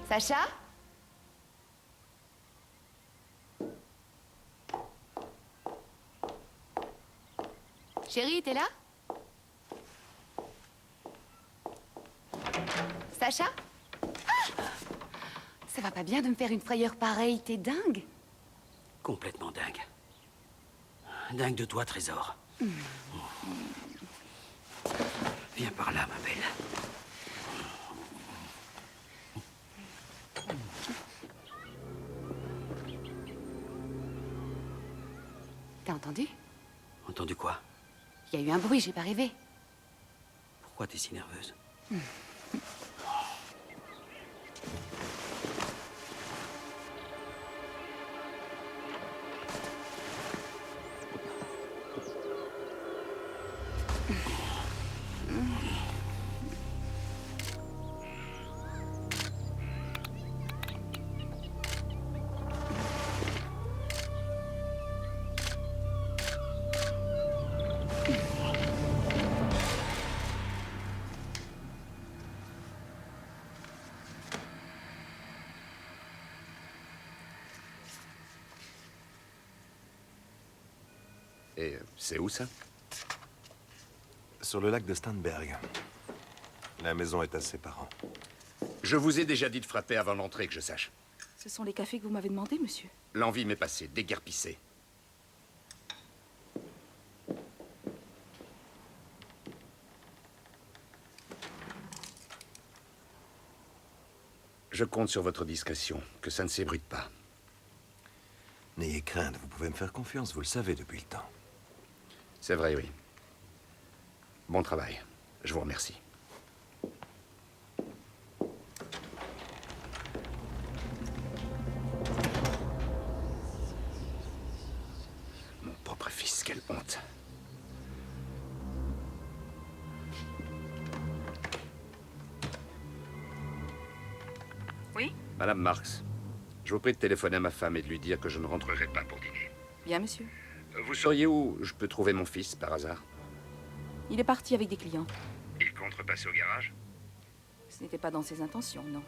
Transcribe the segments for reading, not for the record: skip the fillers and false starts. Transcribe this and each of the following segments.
Sacha? Chérie, t'es là? Sacha? Ah! Ça va pas bien de me faire une frayeur pareille, t'es dingue? Complètement dingue. Dingue de toi, Trésor. Viens par là, ma belle. T'as entendu? Entendu quoi? Il y a eu un bruit, j'ai pas rêvé. Pourquoi t'es si nerveuse? Et c'est où ça? Sur le lac de Starnberg. La maison est à ses parents. Je vous ai déjà dit de frapper avant l'entrée, que je sache. Ce sont les cafés que vous m'avez demandé, monsieur. L'envie m'est passée, déguerpissée. Je compte sur votre discrétion, que ça ne s'ébruite pas. N'ayez crainte, vous pouvez me faire confiance, vous le savez depuis le temps. C'est vrai, oui. Bon travail. Je vous remercie. Mon propre fils, quelle honte. Oui? Madame Marks, je vous prie de téléphoner à ma femme et de lui dire que je ne rentrerai pas pour dîner. Bien, monsieur. Vous sauriez où je peux trouver mon fils, par hasard? Il est parti avec des clients. Il compte repasser au garage? Ce n'était pas dans ses intentions, non.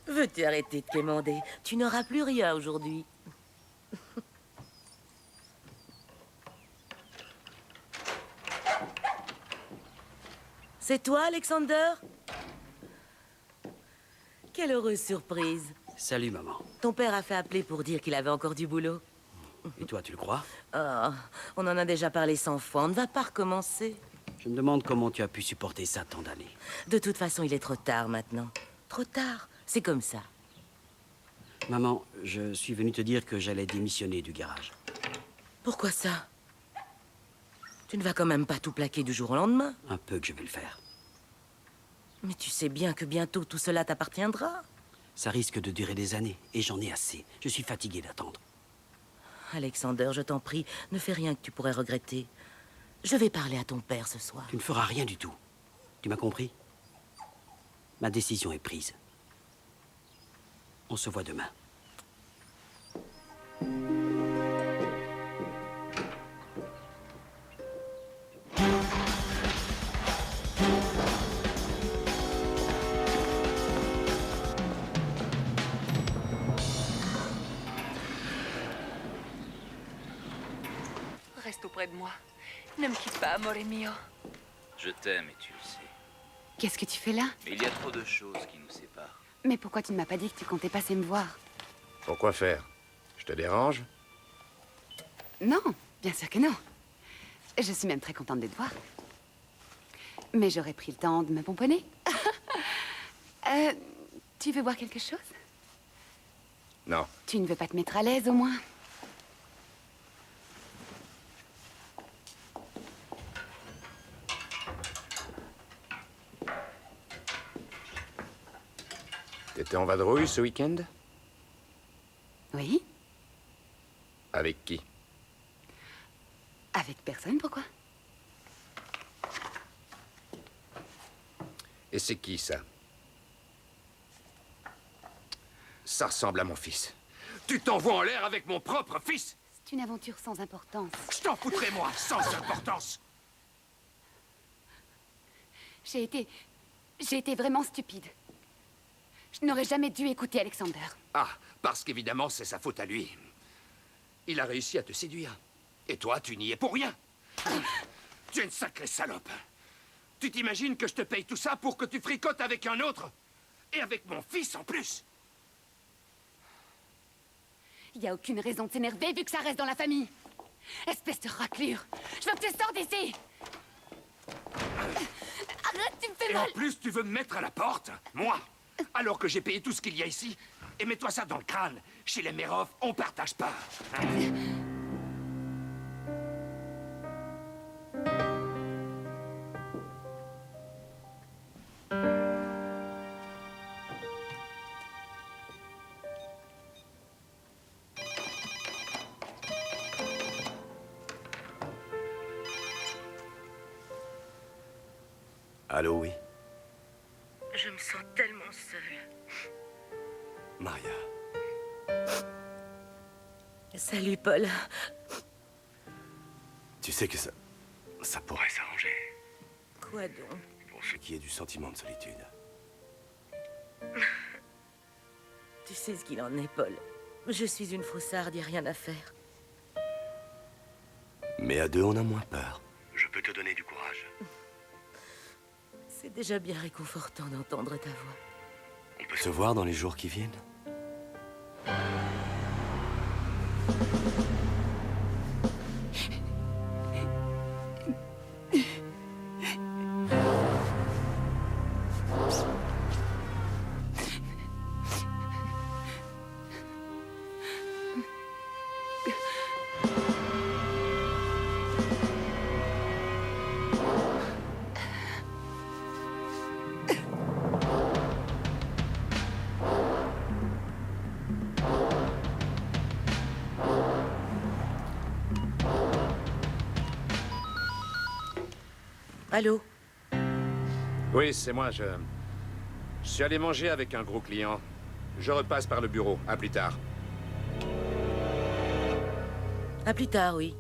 Veux-tu arrêter de quémander? Tu n'auras plus rien aujourd'hui. C'est toi, Alexander? Quelle heureuse surprise. Salut, maman. Ton père a fait appeler pour dire qu'il avait encore du boulot. Et toi, tu le crois? Oh, on en a déjà parlé 100 fois, on ne va pas recommencer. Je me demande comment tu as pu supporter ça tant d'années. De toute façon, il est trop tard maintenant. Trop tard, c'est comme ça. Maman, je suis venu te dire que j'allais démissionner du garage. Pourquoi ça? Tu ne vas quand même pas tout plaquer du jour au lendemain. Un peu que je vais le faire. Mais tu sais bien que bientôt tout cela t'appartiendra. Ça risque de durer des années, et j'en ai assez. Je suis fatigué d'attendre. Alexander, je t'en prie, ne fais rien que tu pourrais regretter. Je vais parler à ton père ce soir. Tu ne feras rien du tout. Tu m'as compris? Ma décision est prise. On se voit demain. Reste auprès de moi. Ne me quitte pas, amore mio. Je t'aime et tu le sais. Qu'est-ce que tu fais là? Mais il y a trop de choses qui nous séparent. Mais pourquoi tu ne m'as pas dit que tu comptais passer me voir? Pourquoi faire? Je te dérange? Non, bien sûr que non. Je suis même très contente de te voir. Mais j'aurais pris le temps de me pomponner. Tu veux boire quelque chose? Non. Tu ne veux pas te mettre à l'aise, au moins? T'étais en vadrouille ce week-end? Oui? Avec qui? Avec personne, pourquoi? Et c'est qui, ça? Ça ressemble à mon fils. Tu t'envoies en l'air avec mon propre fils? C'est une aventure sans importance. Je t'en foutrais, moi, sans importance. J'ai été vraiment stupide. Je n'aurais jamais dû écouter Alexander. Ah, parce qu'évidemment, c'est sa faute à lui. Il a réussi à te séduire. Et toi, tu n'y es pour rien. Tu es une sacrée salope. Tu t'imagines que je te paye tout ça pour que tu fricotes avec un autre? Et avec mon fils en plus? Il n'y a aucune raison de s'énerver vu que ça reste dans la famille. Espèce de raclure. Je veux que tu sortes d'ici. Arrête, tu me fais Et mal. en plus, tu veux me mettre à la porte? Moi? Alors que j'ai payé tout ce qu'il y a ici? Et mets-toi ça dans le crâne. Chez les Merov, on partage pas. Hein? Allô, oui? Je me sens tellement seule. Maria. Salut, Paul. Tu sais que ça pourrait s'arranger. Quoi donc? Pour ce qui est du sentiment de solitude. Tu sais ce qu'il en est, Paul. Je suis une faussarde, y a rien à faire. Mais à deux, on a moins peur. Je peux te donner du courage. C'est déjà bien réconfortant d'entendre ta voix. On peut se voir dans les jours qui viennent? Allô? Oui, c'est moi, je suis allé manger avec un gros client. Je repasse par le bureau. À plus tard. À plus tard, oui.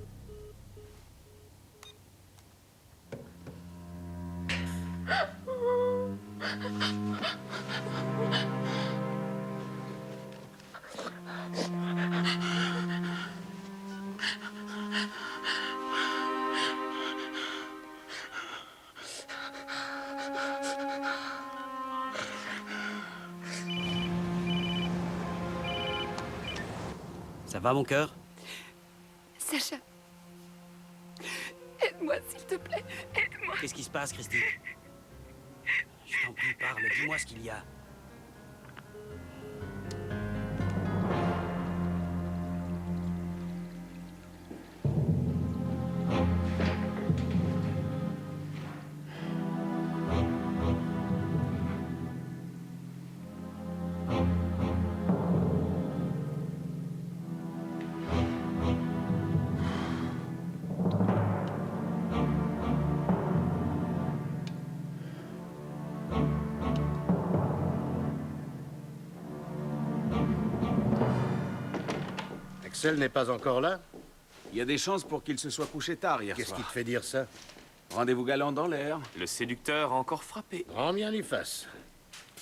Ça va, mon cœur? Sacha. Aide-moi, s'il te plaît. Aide-moi. Qu'est-ce qui se passe, Christy? Je t'en prie, parle, dis-moi ce qu'il y a. Axel n'est pas encore là? Il y a des chances pour qu'il se soit couché tard hier Qu'est-ce soir. qui te fait dire ça? Rendez-vous galant dans l'air. Le séducteur a encore frappé. Grand bien lui fasse.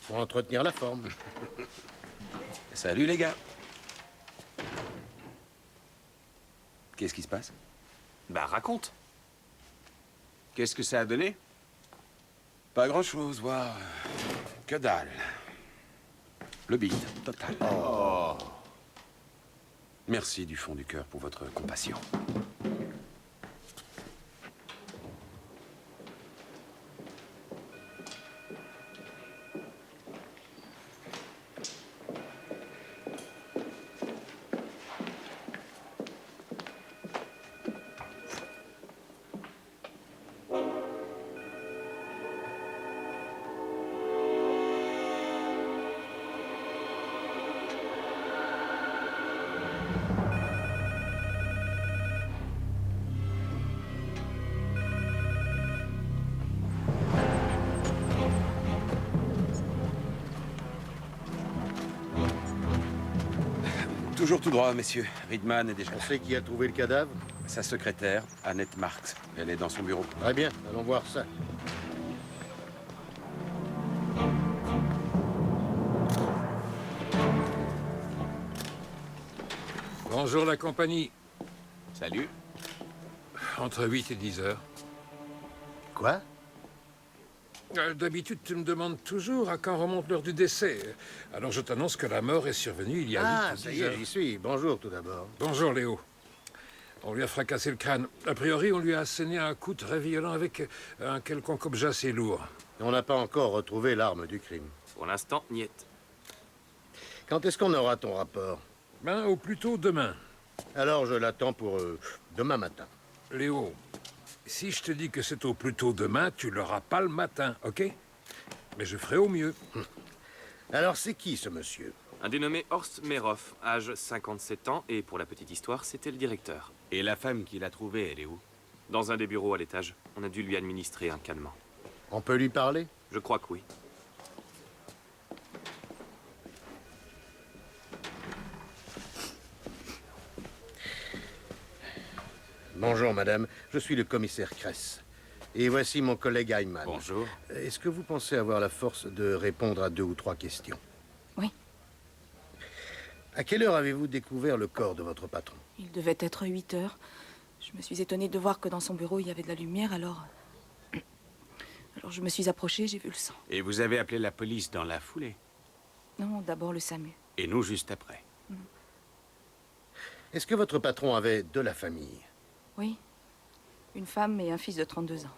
Pour entretenir la forme. Salut les gars. Qu'est-ce qui se passe? Bah raconte. Qu'est-ce que ça a donné? Pas grand-chose, voir. Que dalle. Le bide, total. Oh. Merci du fond du cœur pour votre compassion. Toujours tout droit, messieurs. Riedman est déjà là. On sait qui a trouvé le cadavre? Sa secrétaire, Annette Marx. Elle est dans son bureau. Très bien, allons voir ça. Bonjour la compagnie. Salut. Entre 8 et 10 heures. Quoi? D'habitude, tu me demandes toujours à quand remonte l'heure du décès. Alors je t'annonce que la mort est survenue il y a 8 Ah, ou ça 10 y est, heures. j'y suis. Bonjour tout d'abord. Bonjour Léo. On lui a fracassé le crâne. A priori, on lui a asséné un coup très violent avec un quelconque objet assez lourd. On n'a pas encore retrouvé l'arme du crime. Pour l'instant, niet. Quand est-ce qu'on aura ton rapport? Ben, au plus tôt demain. Alors je l'attends pour demain matin. Léo, si je te dis que c'est au plus tôt demain, tu l'auras pas le matin, ok? Mais je ferai au mieux. Alors c'est qui ce monsieur? Un dénommé Horst Meroff, âge 57 ans, et pour la petite histoire, c'était le directeur. Et la femme qui l'a trouvée, elle est où? Dans un des bureaux à l'étage, on a dû lui administrer un calmant. On peut lui parler? Je crois que oui. Bonjour madame, je suis le commissaire Kress. Et voici mon collègue Heimann. Bonjour. Est-ce que vous pensez avoir la force de répondre à 2 ou 3 questions? Oui. À quelle heure avez-vous découvert le corps de votre patron? Il devait être 8 heures. Je me suis étonnée de voir que dans son bureau, il y avait de la lumière, alors... Alors je me suis approchée, j'ai vu le sang. Et vous avez appelé la police dans la foulée? Non, d'abord le SAMU. Et nous, juste après. Est-ce que votre patron avait de la famille? Oui. Une femme et un fils de 32 ans.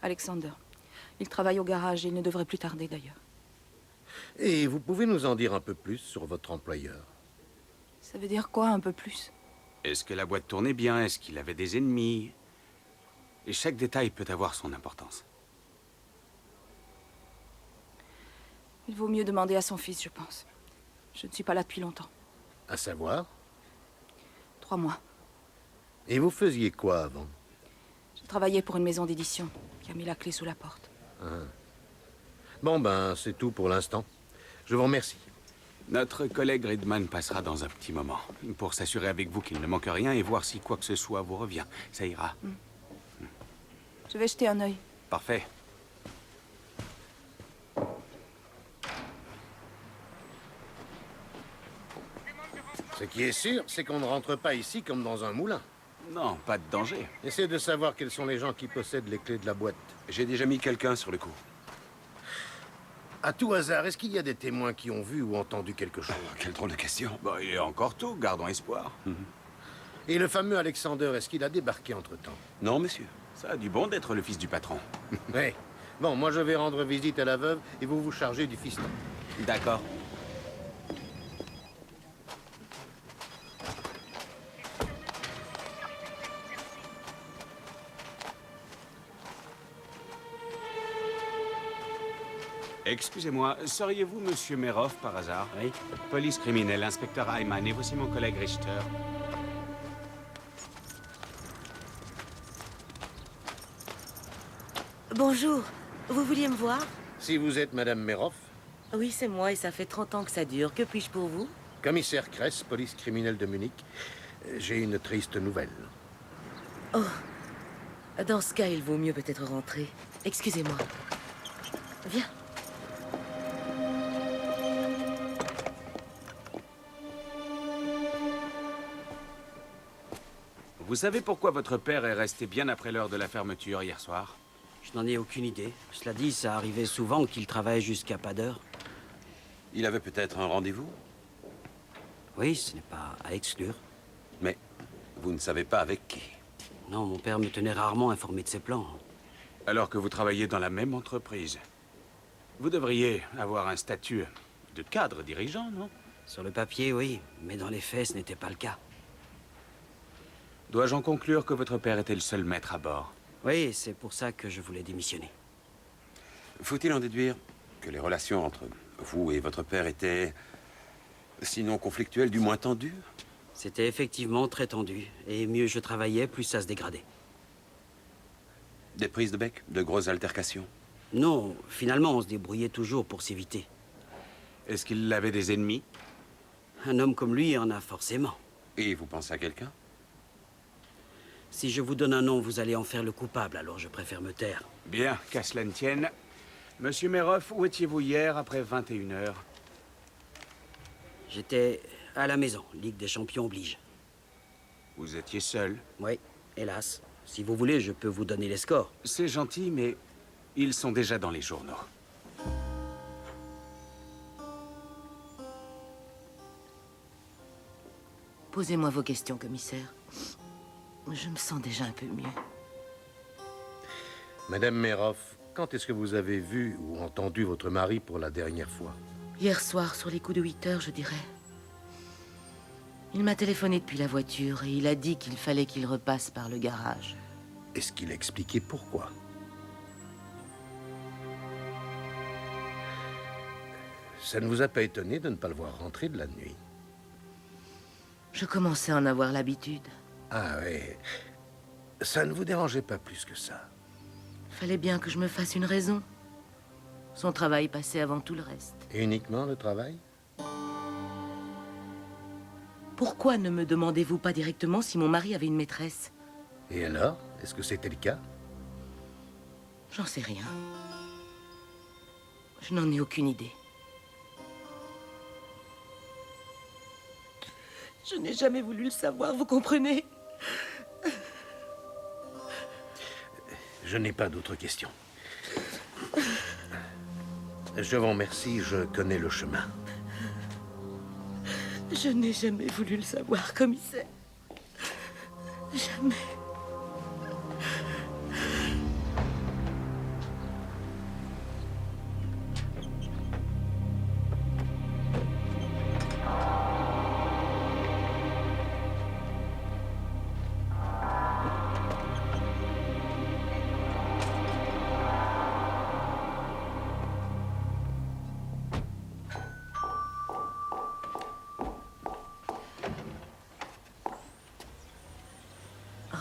Alexander. Il travaille au garage et il ne devrait plus tarder d'ailleurs. Et vous pouvez nous en dire un peu plus sur votre employeur? Ça veut dire quoi, un peu plus? Est-ce que la boîte tournait bien? Est-ce qu'il avait des ennemis? Et chaque détail peut avoir son importance. Il vaut mieux demander à son fils, je pense. Je ne suis pas là depuis longtemps. À savoir? 3 mois. Et vous faisiez quoi avant? Je travaillais pour une maison d'édition qui a mis la clé sous la porte. Bon, ben, c'est tout pour l'instant. Je vous remercie. Notre collègue Riedman passera dans un petit moment pour s'assurer avec vous qu'il ne manque rien et voir si quoi que ce soit vous revient. Ça ira. Je vais jeter un œil. Parfait. Ce qui est sûr, c'est qu'on ne rentre pas ici comme dans un moulin. Non, pas de danger. Essayez de savoir quels sont les gens qui possèdent les clés de la boîte. J'ai déjà mis quelqu'un sur le coup. À tout hasard, est-ce qu'il y a des témoins qui ont vu ou entendu quelque chose? Quelle drôle de question. Bon, il est encore tôt, gardons espoir. Et le fameux Alexander, est-ce qu'il a débarqué entre-temps? Non, monsieur. Ça a du bon d'être le fils du patron. Oui. Bon, moi je vais rendre visite à la veuve et vous vous chargez du fiston. D'accord. Excusez-moi, seriez-vous Monsieur Meroff par hasard? Oui. Police criminelle, inspecteur Heimann, et voici mon collègue Richter. Bonjour. Vous vouliez me voir? Si vous êtes Madame Meroff, Oui, c'est moi et ça fait 30 ans que ça dure. Que puis-je pour vous? commissaire Kress, police criminelle de Munich, j'ai une triste nouvelle. Oh. Dans ce cas, il vaut mieux peut-être rentrer. Excusez-moi. Viens. Vous savez pourquoi votre père est resté bien après l'heure de la fermeture hier soir? Je n'en ai aucune idée. Cela dit, ça arrivait souvent qu'il travaille jusqu'à pas d'heure. Il avait peut-être un rendez-vous? Oui, ce n'est pas à exclure. Mais vous ne savez pas avec qui? Non, mon père me tenait rarement informé de ses plans. Alors que vous travaillez dans la même entreprise, vous devriez avoir un statut de cadre dirigeant, non? Sur le papier, oui, mais dans les faits, ce n'était pas le cas. Dois-je en conclure que votre père était le seul maître à bord? Oui, c'est pour ça que je voulais démissionner. Faut-il en déduire que les relations entre vous et votre père étaient, sinon conflictuelles, du moins tendues? C'était effectivement très tendu, et mieux je travaillais, plus ça se dégradait. Des prises de bec? De grosses altercations? Non, finalement, on se débrouillait toujours pour s'éviter. Est-ce qu'il avait des ennemis? Un homme comme lui en a forcément. Et vous pensez à quelqu'un? Si je vous donne un nom, vous allez en faire le coupable, alors je préfère me taire. Bien, qu'à cela ne tienne. Monsieur Meroff, où étiez-vous hier après 21 heures? J'étais à la maison, Ligue des Champions oblige. Vous étiez seul? Oui, hélas. Si vous voulez, je peux vous donner les scores. C'est gentil, mais ils sont déjà dans les journaux. Posez-moi vos questions, commissaire. Je me sens déjà un peu mieux. Madame Meroff, quand est-ce que vous avez vu ou entendu votre mari pour la dernière fois? Hier soir, sur les coups de 8 heures, je dirais. Il m'a téléphoné depuis la voiture et il a dit qu'il fallait qu'il repasse par le garage. Est-ce qu'il a expliqué pourquoi? Ça ne vous a pas étonné de ne pas le voir rentrer de la nuit? Je commençais à en avoir l'habitude. Ah oui. Ça ne vous dérangeait pas plus que ça? Fallait bien que je me fasse une raison. Son travail passait avant tout le reste. Et uniquement le travail? Pourquoi ne me demandez-vous pas directement si mon mari avait une maîtresse? Et alors? Est-ce que c'était le cas? J'en sais rien. Je n'en ai aucune idée. Je n'ai jamais voulu le savoir, vous comprenez? Je n'ai pas d'autres questions. Je vous remercie, je connais le chemin. Je n'ai jamais voulu le savoir, commissaire. Jamais.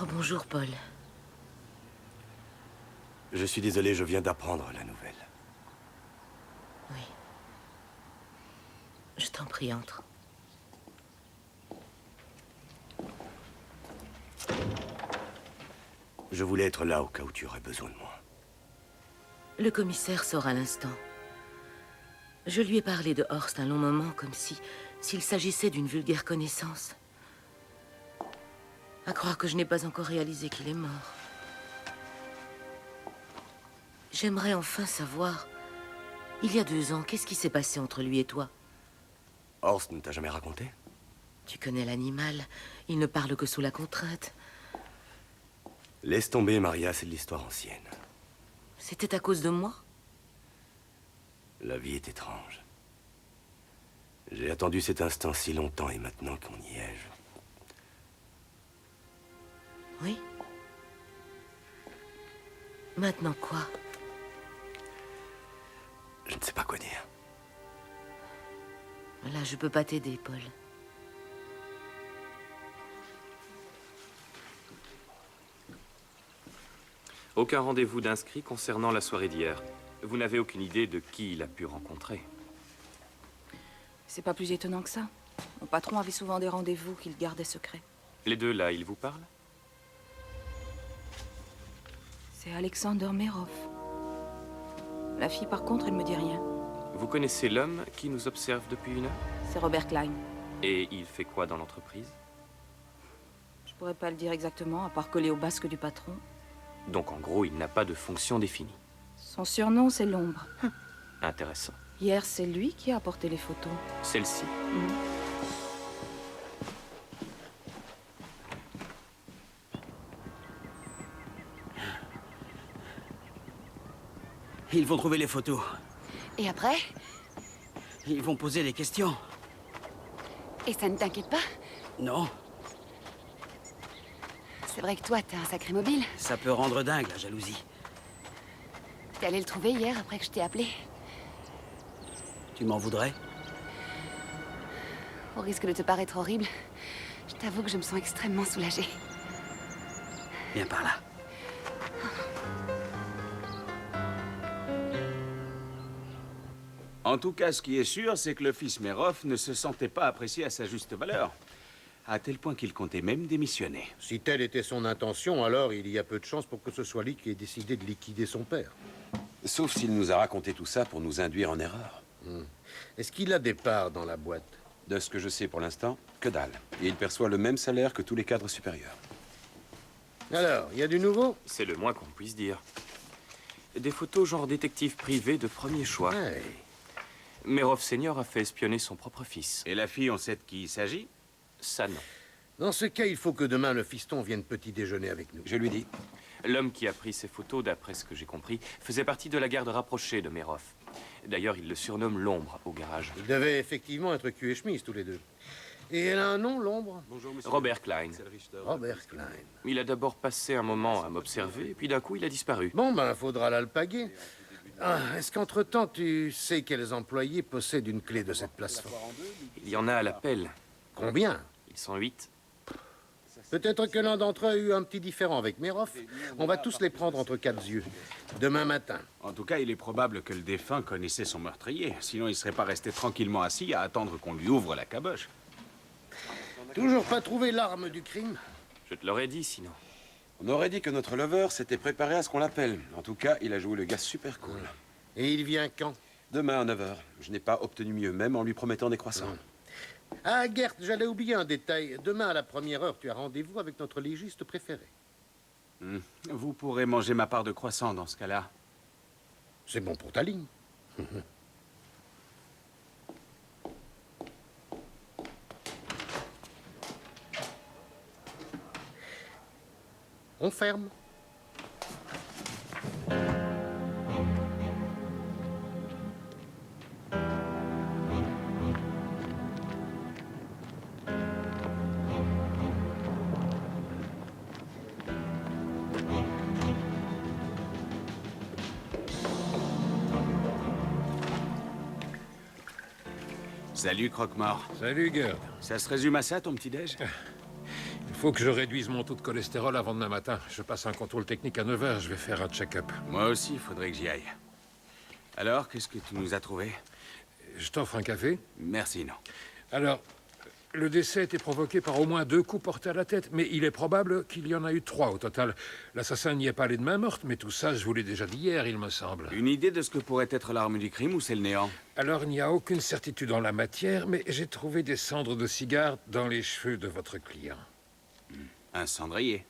Oh, bonjour, Paul. Je suis désolé, je viens d'apprendre la nouvelle. Oui. Je t'en prie, entre. Je voulais être là au cas où tu aurais besoin de moi. Le commissaire sort à l'instant. Je lui ai parlé de Horst un long moment, comme s'il s'agissait d'une vulgaire connaissance. À croire que je n'ai pas encore réalisé qu'il est mort. J'aimerais enfin savoir, il y a 2 ans, qu'est-ce qui s'est passé entre lui et toi? Horst ne t'a jamais raconté? Tu connais l'animal, il ne parle que sous la contrainte. Laisse tomber, Maria, c'est de l'histoire ancienne. C'était à cause de moi? La vie est étrange. J'ai attendu cet instant si longtemps et maintenant qu'on y est, Oui. Maintenant quoi? je ne sais pas quoi dire. Là, je peux pas t'aider, Paul. Aucun rendez-vous d'inscrit concernant la soirée d'hier. Vous n'avez aucune idée de qui il a pu rencontrer. C'est pas plus étonnant que ça. Mon patron avait souvent des rendez-vous qu'il gardait secrets. Les deux là, ils vous parlent? C'est Alexander Meroff. La fille, par contre, elle me dit rien. Vous connaissez l'homme qui nous observe depuis 1 heure? C'est Robert Klein. Et il fait quoi dans l'entreprise? Je pourrais pas le dire exactement, à part coller au basque du patron. Donc en gros, il n'a pas de fonction définie. Son surnom, c'est l'ombre. Intéressant. Hier, c'est lui qui a apporté les photos. Celle-ci. Ils vont trouver les photos. Et après? Ils vont poser des questions. Et ça ne t'inquiète pas? Non, C'est vrai que toi, t'as un sacré mobile. ça peut rendre dingue, la jalousie. T'es allé le trouver hier après que je t'ai appelé? Tu m'en voudrais? Au risque de te paraître horrible, je t'avoue que je me sens extrêmement soulagée. Viens par là. En tout cas, ce qui est sûr, c'est que le fils Merov ne se sentait pas apprécié à sa juste valeur. À tel point qu'il comptait même démissionner. Si telle était son intention, alors il y a peu de chances pour que ce soit lui qui ait décidé de liquider son père. Sauf s'il nous a raconté tout ça pour nous induire en erreur. Est-ce qu'il a des parts dans la boîte? De ce que je sais pour l'instant, que dalle. Et il perçoit le même salaire que tous les cadres supérieurs. Alors, il y a du nouveau? C'est le moins qu'on puisse dire. Des photos genre détective privé de premier choix. Ouais. Merov Senior a fait espionner son propre fils. Et la fille, on sait de qui il s'agit? Ça, non. Dans ce cas, il faut que demain le fiston vienne petit déjeuner avec nous. Je lui dis. L'homme qui a pris ces photos, d'après ce que j'ai compris, faisait partie de la garde rapprochée de Merov. D'ailleurs, il le surnomme l'ombre au garage. Ils devaient effectivement être cul et chemise tous les deux. Et elle a un nom, l'ombre? Robert Klein. Robert Klein. Il a d'abord passé un moment à m'observer, puis d'un coup, il a disparu. Bon, ben, faudra l'alpaguer. Ah, est-ce qu'entre-temps, tu sais quels employés possèdent une clé de cette place forte? Il y en a à l'appel. Combien? Ils sont 8. Peut-être que l'un d'entre eux a eu un petit différend avec Merov. On va tous les prendre entre quatre yeux. Demain matin. En tout cas, il est probable que le défunt connaissait son meurtrier. Sinon, il serait pas resté tranquillement assis à attendre qu'on lui ouvre la caboche. Toujours pas trouvé l'arme du crime? Je te l'aurais dit, sinon. On aurait dit que notre lover s'était préparé à ce qu'on l'appelle. En tout cas, il a joué le gars super cool. Et il vient quand? Demain à 9 h. Je n'ai pas obtenu mieux, même en lui promettant des croissants. Ah, Gert, j'allais oublier un détail. Demain, à la première heure, tu as rendez-vous avec notre légiste préféré. Vous pourrez manger ma part de croissant dans ce cas-là. C'est bon pour ta ligne. On ferme. Salut, Croque-Mort. Salut, Gerd. Ça se résume à ça, ton petit-déj? Il faut que je réduise mon taux de cholestérol avant demain matin. Je passe un contrôle technique à 9 h. Je vais faire un check-up. Moi aussi, il faudrait que j'y aille. Alors, qu'est-ce que tu nous as trouvé? Je t'offre un café? Merci, non. Alors, le décès a été provoqué par au moins 2 coups portés à la tête, mais il est probable qu'il y en a eu 3 au total. L'assassin n'y est pas allé de main morte, mais tout ça, je vous l'ai déjà dit hier, il me semble. Une idée de ce que pourrait être l'arme du crime ou c'est le néant? Alors, il n'y a aucune certitude en la matière, mais j'ai trouvé des cendres de cigares dans les cheveux de votre client. Un cendrier.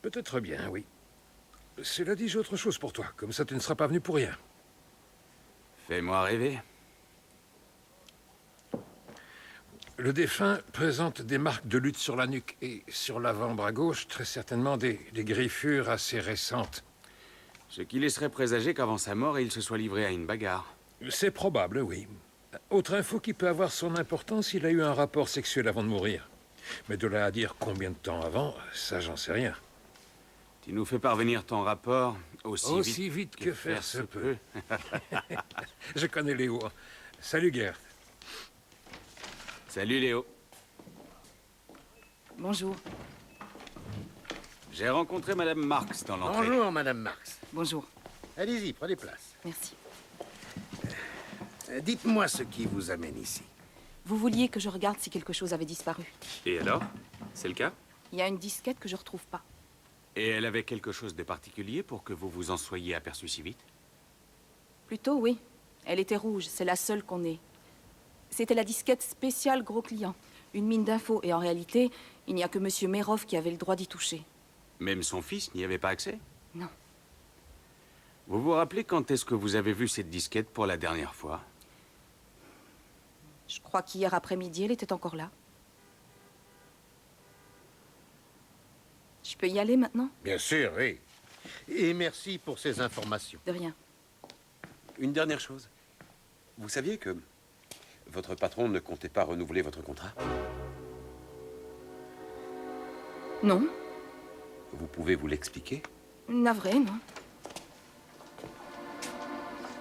Peut-être bien, oui. Cela dit, j'ai autre chose pour toi. Comme ça, tu ne seras pas venu pour rien. Fais-moi rêver. Le défunt présente des marques de lutte sur la nuque et sur l'avant-bras gauche, très certainement des griffures assez récentes. Ce qui laisserait présager qu'avant sa mort, il se soit livré à une bagarre. C'est probable, oui. Autre info qui peut avoir son importance, il a eu un rapport sexuel avant de mourir. Mais de là à dire combien de temps avant, ça, j'en sais rien. Tu nous fais parvenir ton rapport aussi vite que faire se peut. Je connais Léo. Salut, Gert. Salut, Léo. Bonjour. J'ai rencontré Madame Marx dans l'entrée. Bonjour, Madame Marx. Bonjour. Allez-y, prenez place. Merci. Dites-moi ce qui vous amène ici. Vous vouliez que je regarde si quelque chose avait disparu. Et alors? C'est le cas? Il y a une disquette que je retrouve pas. Et elle avait quelque chose de particulier pour que vous vous en soyez aperçu si vite? Plutôt, oui. Elle était rouge, c'est la seule qu'on ait. C'était la disquette spéciale gros client. Une mine d'infos, et en réalité, il n'y a que Monsieur Merov qui avait le droit d'y toucher. Même son fils n'y avait pas accès? Non. Vous vous rappelez quand est-ce que vous avez vu cette disquette pour la dernière fois? Je crois qu'hier après-midi, elle était encore là. Je peux y aller maintenant? Bien sûr, oui. Et merci pour ces informations. De rien. Une dernière chose. Vous saviez que votre patron ne comptait pas renouveler votre contrat? Non. Vous pouvez vous l'expliquer? Navré, non.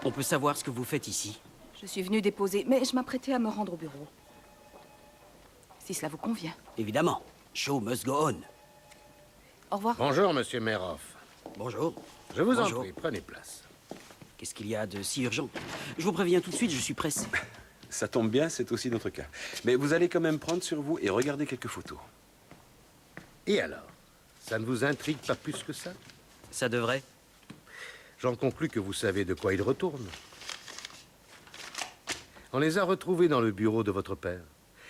On peut savoir ce que vous faites ici? Je suis venue déposer, mais je m'apprêtais à me rendre au bureau. Si cela vous convient. Évidemment. Show must go on. Au revoir. Bonjour, monsieur Meroff. Bonjour. Je vous en Bonjour. prie, prenez place. Qu'est-ce qu'il y a de si urgent? Je vous préviens tout de suite, je suis pressé. Ça tombe bien, c'est aussi notre cas. Mais vous allez quand même prendre sur vous et regarder quelques photos. Et alors? Ça ne vous intrigue pas plus que ça? Ça devrait. J'en conclus que vous savez de quoi il retourne. On les a retrouvés dans le bureau de votre père.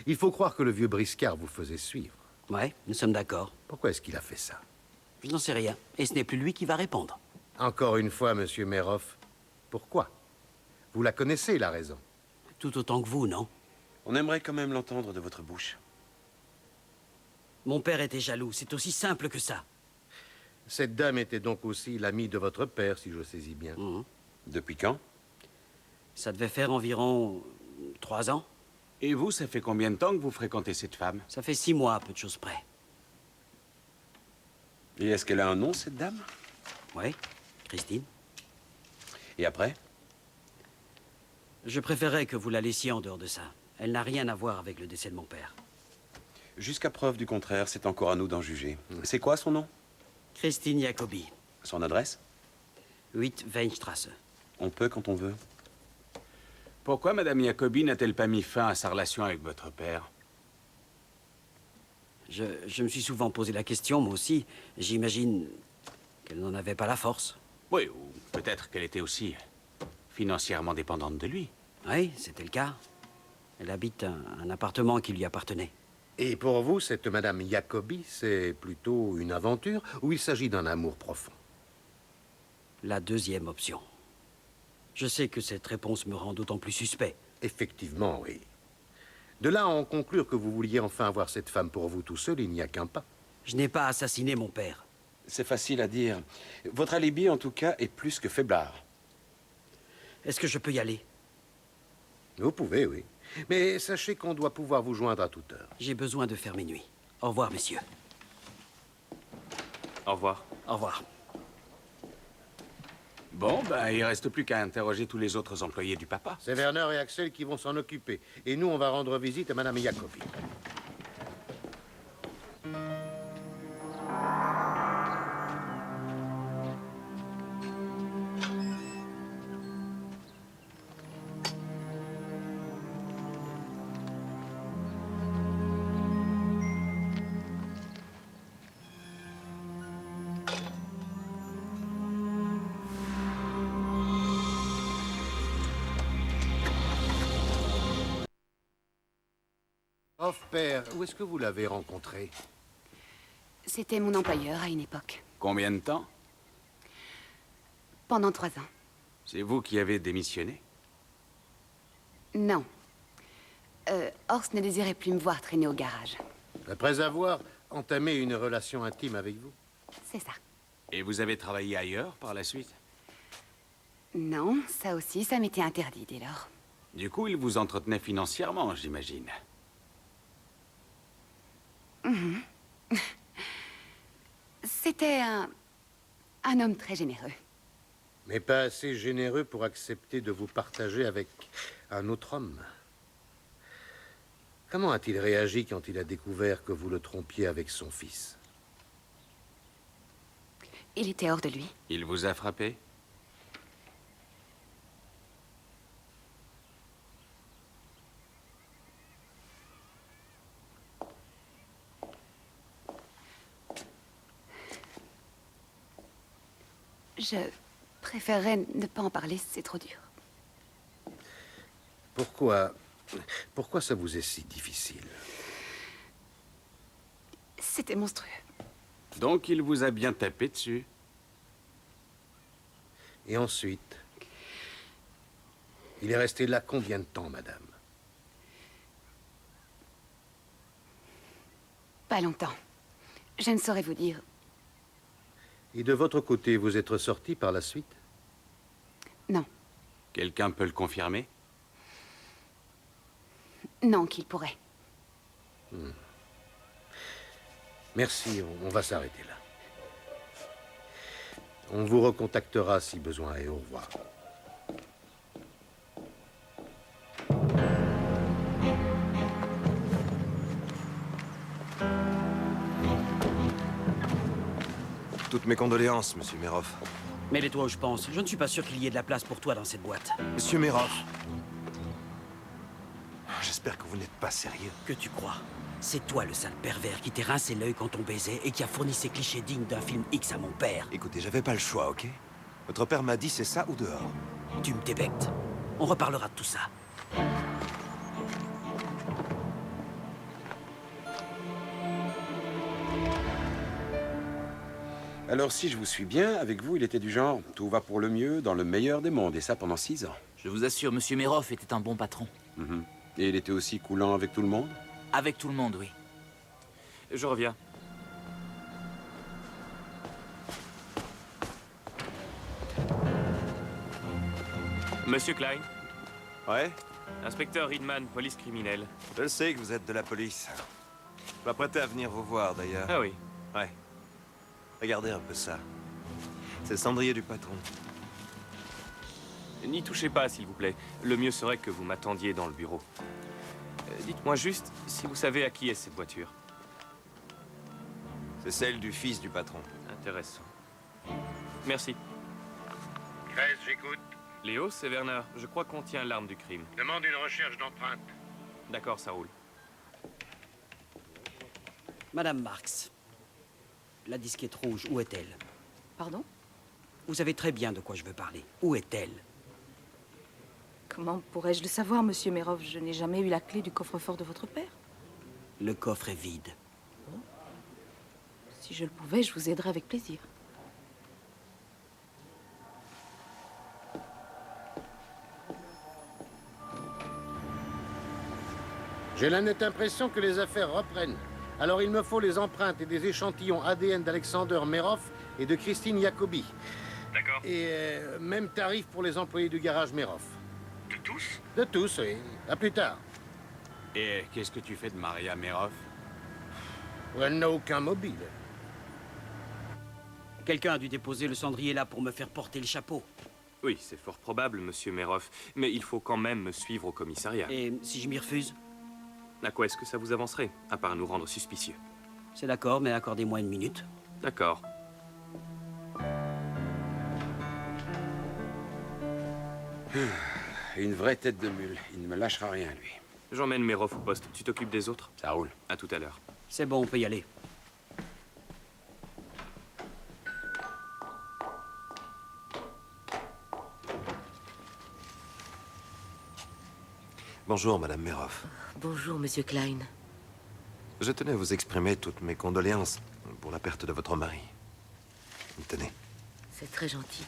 Il faut croire que le vieux briscard vous faisait suivre. Ouais, nous sommes d'accord. Pourquoi est-ce qu'il a fait ça? Je n'en sais rien. Et ce n'est plus lui qui va répondre. Encore une fois, monsieur Meroff, pourquoi? Vous la connaissez, la raison. Tout autant que vous, non? On aimerait quand même l'entendre de votre bouche. Mon père était jaloux, c'est aussi simple que ça. Cette dame était donc aussi l'amie de votre père, si je saisis bien. Depuis quand? Ça devait faire environ 3 ans. Et vous, ça fait combien de temps que vous fréquentez cette femme? Ça fait 6 mois, à peu de choses près. Et est-ce qu'elle a un nom, cette dame? Oui, Christine. Et après? Je préférerais que vous la laissiez en dehors de ça. Elle n'a rien à voir avec le décès de mon père. Jusqu'à preuve du contraire, c'est encore à nous d'en juger. C'est quoi son nom? Christine Jacobi. Son adresse? 8 Weinstrasse. On peut quand on veut. Pourquoi Madame Jacobi n'a-t-elle pas mis fin à sa relation avec votre père? Je me suis souvent posé la question, moi aussi. J'imagine qu'elle n'en avait pas la force. Oui, ou peut-être qu'elle était aussi financièrement dépendante de lui. Oui, c'était le cas. Elle habite un appartement qui lui appartenait. Et pour vous, cette Madame Jacobi, c'est plutôt une aventure ou il s'agit d'un amour profond? La deuxième option. Je sais que cette réponse me rend d'autant plus suspect. Effectivement, oui. De là à en conclure que vous vouliez enfin avoir cette femme pour vous tout seul, il n'y a qu'un pas. Je n'ai pas assassiné mon père. C'est facile à dire. Votre alibi, en tout cas, est plus que faiblard. Est-ce que je peux y aller? Vous pouvez, oui. Mais sachez qu'on doit pouvoir vous joindre à toute heure. J'ai besoin de faire mes nuits. Au revoir, messieurs. Au revoir. Au revoir. Bon, ben, il reste plus qu'à interroger tous les autres employés du papa. C'est Werner et Axel qui vont s'en occuper. Et nous, on va rendre visite à Madame Jacobi. Père, où est-ce que vous l'avez rencontré? C'était mon employeur à une époque. Combien de temps? Pendant 3 ans. C'est vous qui avez démissionné? Non. Horst ne désirait plus me voir traîner au garage. Après avoir entamé une relation intime avec vous? C'est ça. Et vous avez travaillé ailleurs par la suite? Non, ça aussi, ça m'était interdit dès lors. Du coup, il vous entretenait financièrement, j'imagine. C'était un homme très généreux. Mais pas assez généreux pour accepter de vous partager avec un autre homme. Comment a-t-il réagi quand il a découvert que vous le trompiez avec son fils? Il était hors de lui. Il vous a frappé? Je préférerais ne pas en parler, c'est trop dur. Pourquoi ça vous est si difficile? C'était monstrueux. Donc il vous a bien tapé dessus? Et ensuite, il est resté là combien de temps, madame? Pas longtemps. Je ne saurais vous dire. Et de votre côté, vous êtes ressorti par la suite? Non. Quelqu'un peut le confirmer? Non, qu'il pourrait. Merci, on va s'arrêter là. On vous recontactera si besoin et au revoir. Toutes mes condoléances, monsieur Mérov. Mets-les-toi où je pense. Je ne suis pas sûr qu'il y ait de la place pour toi dans cette boîte. Monsieur Mérov. J'espère que vous n'êtes pas sérieux. Que tu crois? C'est toi le sale pervers qui t'est rincé l'œil quand on baisait et qui a fourni ces clichés dignes d'un film X à mon père. Écoutez, j'avais pas le choix, ok? Votre père m'a dit c'est ça ou dehors. Tu me débectes. On reparlera de tout ça. Alors, si je vous suis bien, avec vous, il était du genre « tout va pour le mieux, dans le meilleur des mondes », et ça pendant 6 ans. Je vous assure, Monsieur Mérov était un bon patron. Et il était aussi coulant avec tout le monde? Avec tout le monde, oui. Je reviens. Monsieur Klein? Ouais? Inspecteur Ridman, police criminelle. Je sais que vous êtes de la police. Je m'apprêtais à venir vous voir, d'ailleurs. Ah oui? Ouais. Regardez un peu ça. C'est le cendrier du patron. N'y touchez pas, s'il vous plaît. Le mieux serait que vous m'attendiez dans le bureau. Dites-moi juste si vous savez à qui est cette voiture. C'est celle du fils du patron. Intéressant. Merci. 13, j'écoute. Léo, c'est Werner. Je crois qu'on tient l'arme du crime. Demande une recherche d'empreinte. D'accord, ça roule. Madame Marx, la disquette rouge, où est-elle? Pardon? Vous savez très bien de quoi je veux parler. Où est-elle? Comment pourrais-je le savoir, monsieur Mérov? Je n'ai jamais eu la clé du coffre-fort de votre père. Le coffre est vide. Si je le pouvais, je vous aiderais avec plaisir. J'ai la nette impression que les affaires reprennent. Alors il me faut les empreintes et des échantillons ADN d'Alexander Mérov et de Christine Jacobi. D'accord. Et même tarif pour les employés du garage Mérov. De tous? De tous, oui. À plus tard. Et qu'est-ce que tu fais de Maria Mérov? Elle n'a aucun mobile. Quelqu'un a dû déposer le cendrier là pour me faire porter le chapeau. Oui, c'est fort probable, monsieur Mérov. Mais il faut quand même me suivre au commissariat. Et si je m'y refuse? À quoi est-ce que ça vous avancerait, à part nous rendre suspicieux? C'est d'accord, mais accordez-moi une minute. D'accord. Une vraie tête de mule. Il ne me lâchera rien, lui. J'emmène Mérov au poste. Tu t'occupes des autres? Ça roule. À tout à l'heure. C'est bon, on peut y aller. Bonjour, Madame Mérov. Bonjour, monsieur Klein. Je tenais à vous exprimer toutes mes condoléances pour la perte de votre mari. Tenez. C'est très gentil.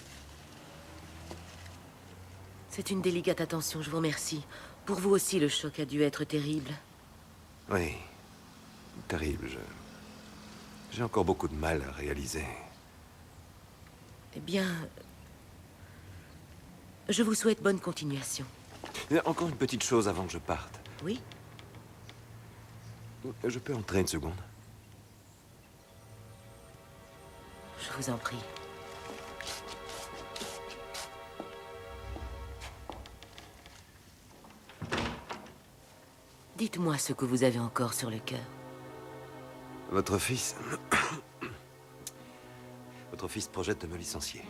C'est une délicate attention, je vous remercie. Pour vous aussi, le choc a dû être terrible. Oui. Terrible. J'ai encore beaucoup de mal à réaliser. Eh bien... je vous souhaite bonne continuation. Il y a encore une petite chose avant que je parte. Oui? Je peux entrer une seconde? Je vous en prie. Dites-moi ce que vous avez encore sur le cœur. Votre fils... Votre fils projette de me licencier.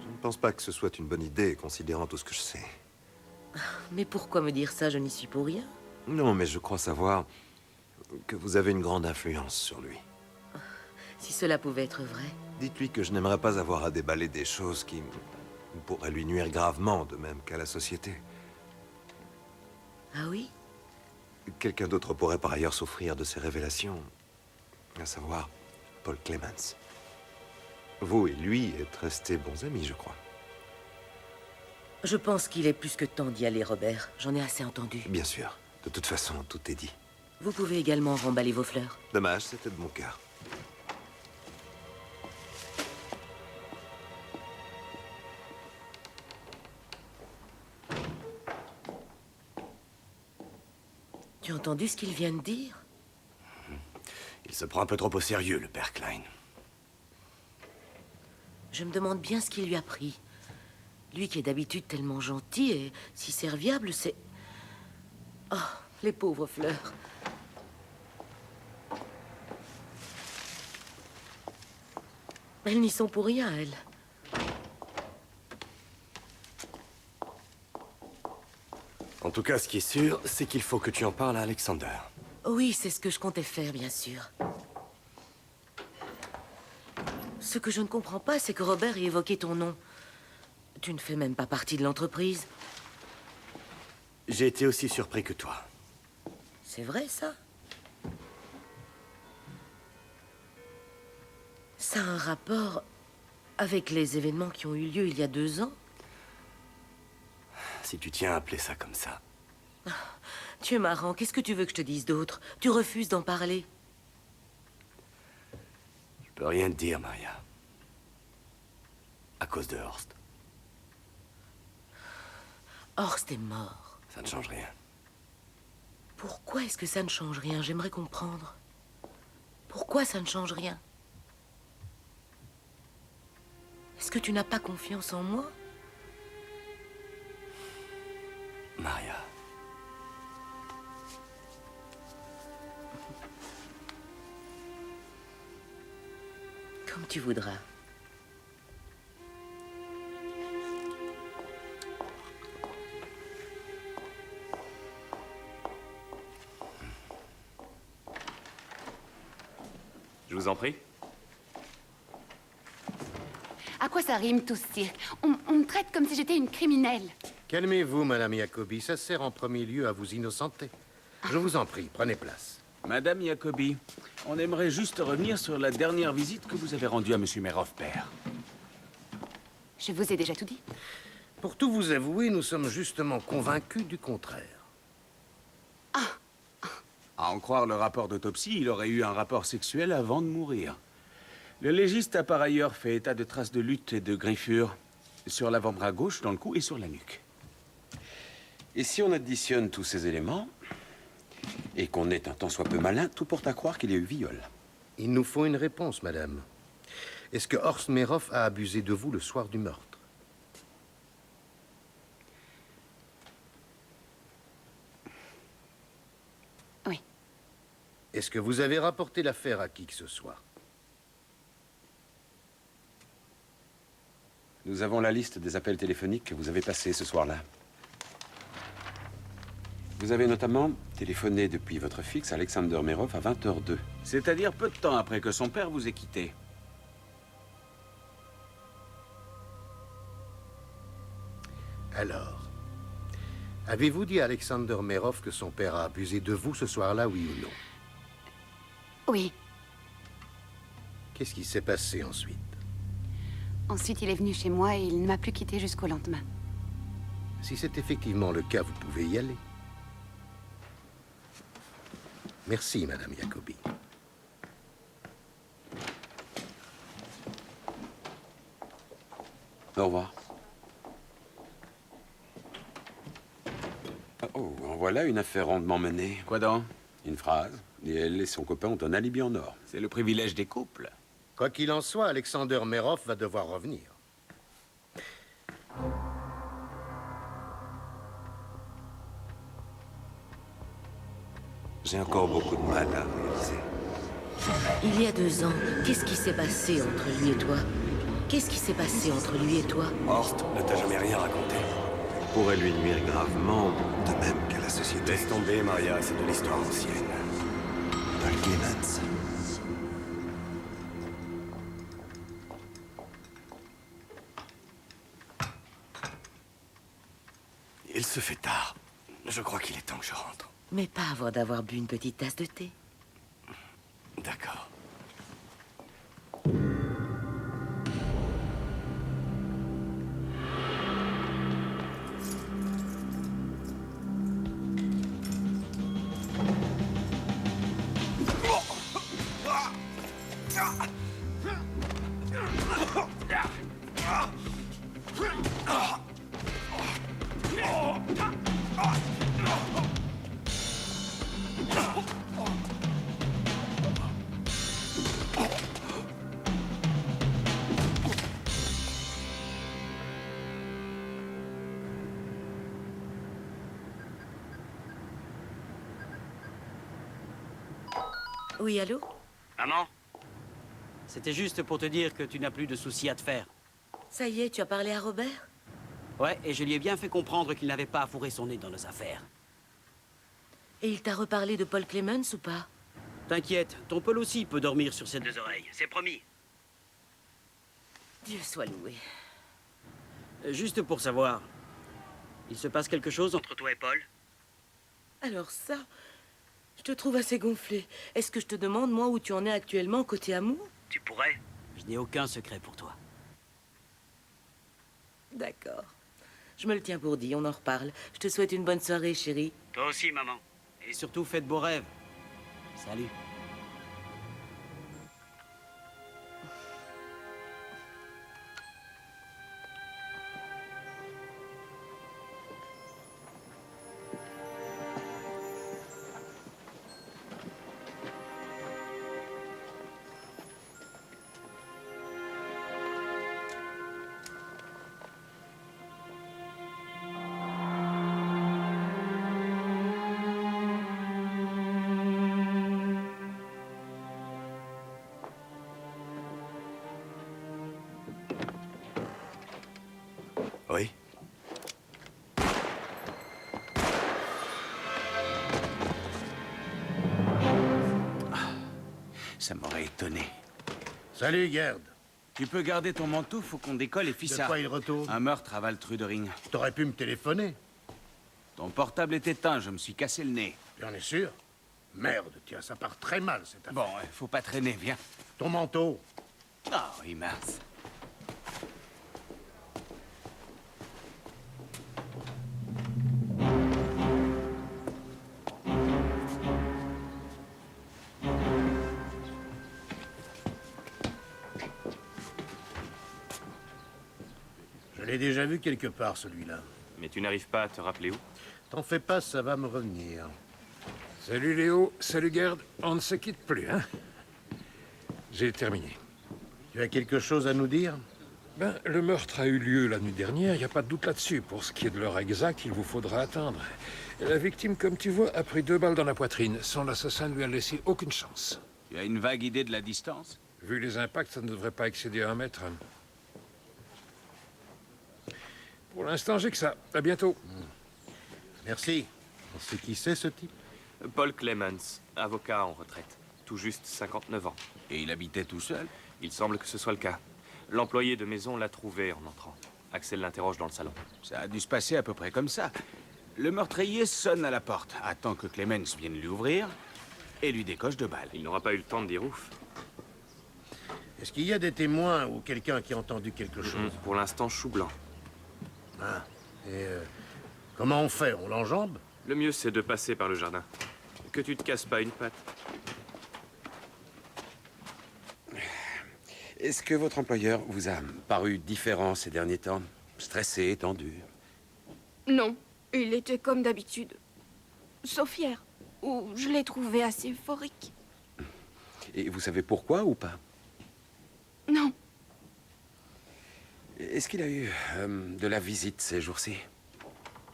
Je ne pense pas que ce soit une bonne idée, considérant tout ce que je sais. Mais pourquoi me dire ça? Je n'y suis pour rien. Non, mais je crois savoir que vous avez une grande influence sur lui. Si cela pouvait être vrai. Dites-lui que je n'aimerais pas avoir à déballer des choses qui pourraient lui nuire gravement, de même qu'à la société. Ah oui? Quelqu'un d'autre pourrait par ailleurs souffrir de ces révélations, à savoir Paul Clemens. Vous et lui êtes restés bons amis, je crois. Je pense qu'il est plus que temps d'y aller, Robert. J'en ai assez entendu. Bien sûr. De toute façon, tout est dit. Vous pouvez également remballer vos fleurs. Dommage, c'était de mon cœur. Tu as entendu ce qu'il vient de dire? Il se prend un peu trop au sérieux, le père Klein. Je me demande bien ce qu'il lui a pris. Lui qui est d'habitude tellement gentil et si serviable, c'est... Oh, les pauvres fleurs. Elles n'y sont pour rien, elles. En tout cas, ce qui est sûr, c'est qu'il faut que tu en parles à Alexander. Oui, c'est ce que je comptais faire, bien sûr. Ce que je ne comprends pas, c'est que Robert ait évoqué ton nom. Tu ne fais même pas partie de l'entreprise. J'ai été aussi surpris que toi. C'est vrai, ça? Ça a un rapport avec les événements qui ont eu lieu il y a 2 ans? Si tu tiens à appeler ça comme ça. Tu es marrant. Qu'est-ce que tu veux que je te dise d'autre? Tu refuses d'en parler. Je peux rien te dire, Maria. À cause de Horst. Horst est mort. Ça ne change rien. Pourquoi est-ce que ça ne change rien? J'aimerais comprendre. Pourquoi ça ne change rien? Est-ce que tu n'as pas confiance en moi? Maria. Comme tu voudras. Je vous en prie. À quoi ça rime tout ce cirque? On me traite comme si j'étais une criminelle. Calmez-vous, Madame Jacobi. Ça sert en premier lieu à vous innocenter. Je vous en prie, prenez place. Madame Jacobi, on aimerait juste revenir sur la dernière visite que vous avez rendue à Monsieur Meroff, père. Je vous ai déjà tout dit. Pour tout vous avouer, nous sommes justement convaincus du contraire. À en croire le rapport d'autopsie, il aurait eu un rapport sexuel avant de mourir. Le légiste a par ailleurs fait état de traces de lutte et de griffures sur l'avant-bras gauche, dans le cou et sur la nuque. Et si on additionne tous ces éléments, et qu'on est un tant soit peu malin, tout porte à croire qu'il y a eu viol. Il nous faut une réponse, madame. Est-ce que Horst Meroff a abusé de vous le soir du meurtre? Oui. Est-ce que vous avez rapporté l'affaire à qui que ce soit? Nous avons la liste des appels téléphoniques que vous avez passés ce soir-là. Vous avez notamment téléphoné depuis votre fixe à Alexander Meroff à 20h02. C'est-à-dire peu de temps après que son père vous ait quitté. Alors, avez-vous dit à Alexander Meroff que son père a abusé de vous ce soir-là, oui ou non? Oui. Qu'est-ce qui s'est passé ensuite? Ensuite, il est venu chez moi et il ne m'a plus quitté jusqu'au lendemain. Si c'est effectivement le cas, vous pouvez y aller. Merci, Madame Jacobi. Au revoir. Oh, en voilà une affaire rondement menée. Quoi donc? Une phrase, et elle et son copain ont un alibi en or. C'est le privilège des couples. Quoi qu'il en soit, Alexander Meroff va devoir revenir. J'ai encore beaucoup de mal à réaliser. Il y a 2 ans, qu'est-ce qui s'est passé entre lui et toi? Qu'est-ce qui s'est passé entre lui et toi? Horst ne t'a jamais rien raconté. Pourrait lui nuire gravement, de même qu'à la société. Laisse tomber, Maria, c'est de l'histoire ancienne. Darklands. Il se fait tard. Je crois qu'il est temps que je rentre. Mais pas avant d'avoir bu une petite tasse de thé. D'accord. Oui, allô? Maman? C'était juste pour te dire que tu n'as plus de soucis à te faire. Ça y est, tu as parlé à Robert? Ouais, et je lui ai bien fait comprendre qu'il n'avait pas à fourrer son nez dans nos affaires. Et il t'a reparlé de Paul Clemens ou pas? T'inquiète, ton Paul aussi peut dormir sur ses deux oreilles, c'est promis. Dieu soit loué. Juste pour savoir, il se passe quelque chose entre toi et Paul? Alors ça, je te trouve assez gonflé. Est-ce que je te demande, moi, où tu en es actuellement côté amour? Tu pourrais. Je n'ai aucun secret pour toi. D'accord. Je me le tiens pour dit, on en reparle. Je te souhaite une bonne soirée, chérie. Toi aussi, maman. Et surtout, fais de beaux rêves. Salut. Oui? Ça m'aurait étonné. Salut, Gerd. Tu peux garder ton manteau, faut qu'on décolle et De fissa. quoi il retourne? Un meurtre à Valtrudering. T'aurais pu me téléphoner. Ton portable est éteint, je me suis cassé le nez. Tu en es sûr? Merde, tiens, ça part très mal, cette affaire. Bon, faut pas traîner, viens. Ton manteau? Ah oui, mince. Je l'ai déjà vu quelque part, celui-là. Mais tu n'arrives pas à te rappeler où? T'en fais pas, ça va me revenir. Salut Léo, salut Gerd. On ne se quitte plus, hein? J'ai terminé. Tu as quelque chose à nous dire? Ben, le meurtre a eu lieu la nuit dernière, il n'y a pas de doute là-dessus. Pour ce qui est de l'heure exacte, il vous faudra attendre. Et la victime, comme tu vois, a pris 2 balles dans la poitrine. Son assassin ne lui a laissé aucune chance. Tu as une vague idée de la distance? Vu les impacts, ça ne devrait pas excéder 1 mètre. Pour l'instant, j'ai que ça. À bientôt. Merci. On sait qui c'est, ce type? Paul Clemens, avocat en retraite. Tout juste 59 ans. Et il habitait tout seul? Il semble que ce soit le cas. L'employé de maison l'a trouvé en entrant. Axel l'interroge dans le salon. Ça a dû se passer à peu près comme ça. Le meurtrier sonne à la porte, attend que Clemens vienne lui ouvrir, et lui décoche 2 balles. Il n'aura pas eu le temps de dire ouf. Est-ce qu'il y a des témoins ou quelqu'un qui a entendu quelque chose? Pour l'instant, chou blanc. Ah. Et comment on fait? On l'enjambe? Le mieux, c'est de passer par le jardin. Que tu te casses pas une patte. Est-ce que votre employeur vous a paru différent ces derniers temps? Stressé, tendu? Non, il était comme d'habitude. Sauf hier, où je l'ai trouvé assez euphorique. Et vous savez pourquoi ou pas? Non. Est-ce qu'il a eu de la visite ces jours-ci?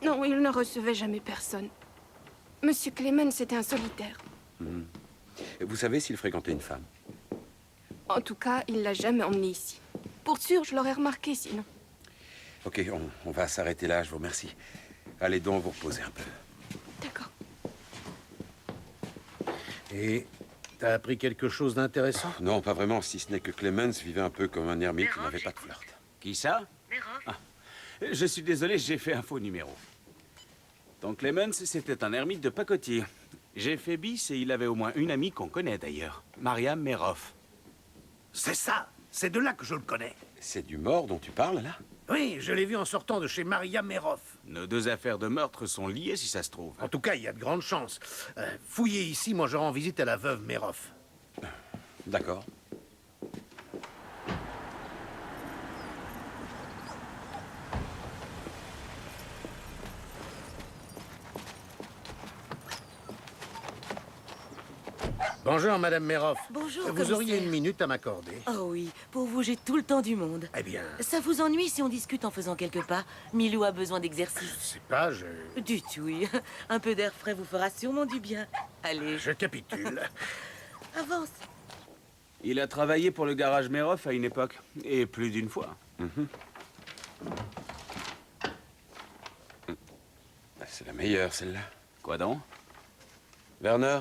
Non, il ne recevait jamais personne. Monsieur Clemens était un solitaire. Vous savez s'il fréquentait une femme? En tout cas, il l'a jamais emmené ici. Pour sûr, je l'aurais remarqué sinon. Ok, on va s'arrêter là, je vous remercie. Allez donc vous reposer un peu. D'accord. Et t'as appris quelque chose d'intéressant? Non, pas vraiment, si ce n'est que Clemens vivait un peu comme un ermite qui n'avait pas de flirt. Qui ça? Ah. Je suis désolé, j'ai fait un faux numéro. Donc Clemens, c'était un ermite de pacotille. J'ai fait bis et il avait au moins une amie qu'on connaît d'ailleurs, Mariam Meroff. C'est ça! C'est de là que je le connais. C'est du mort dont tu parles, là? Oui, je l'ai vu en sortant de chez Maria Meroff. Nos 2 affaires de meurtre sont liées, si ça se trouve. En tout cas, il y a de grandes chances. Fouillez ici, moi je rends visite à la veuve Meroff. D'accord. Bonjour, Madame Meroff. Bonjour, Vous commissaire. auriez une minute à m'accorder? Oh oui, pour vous, j'ai tout le temps du monde. Eh bien... Ça vous ennuie si on discute en faisant quelques pas? Milou a besoin d'exercice. Je sais pas, Du tout, oui. Un peu d'air frais vous fera sûrement du bien. Allez. Je capitule. Avance. Il a travaillé pour le garage Meroff à une époque, et plus d'une fois. C'est la meilleure, celle-là. Quoi donc? Werner,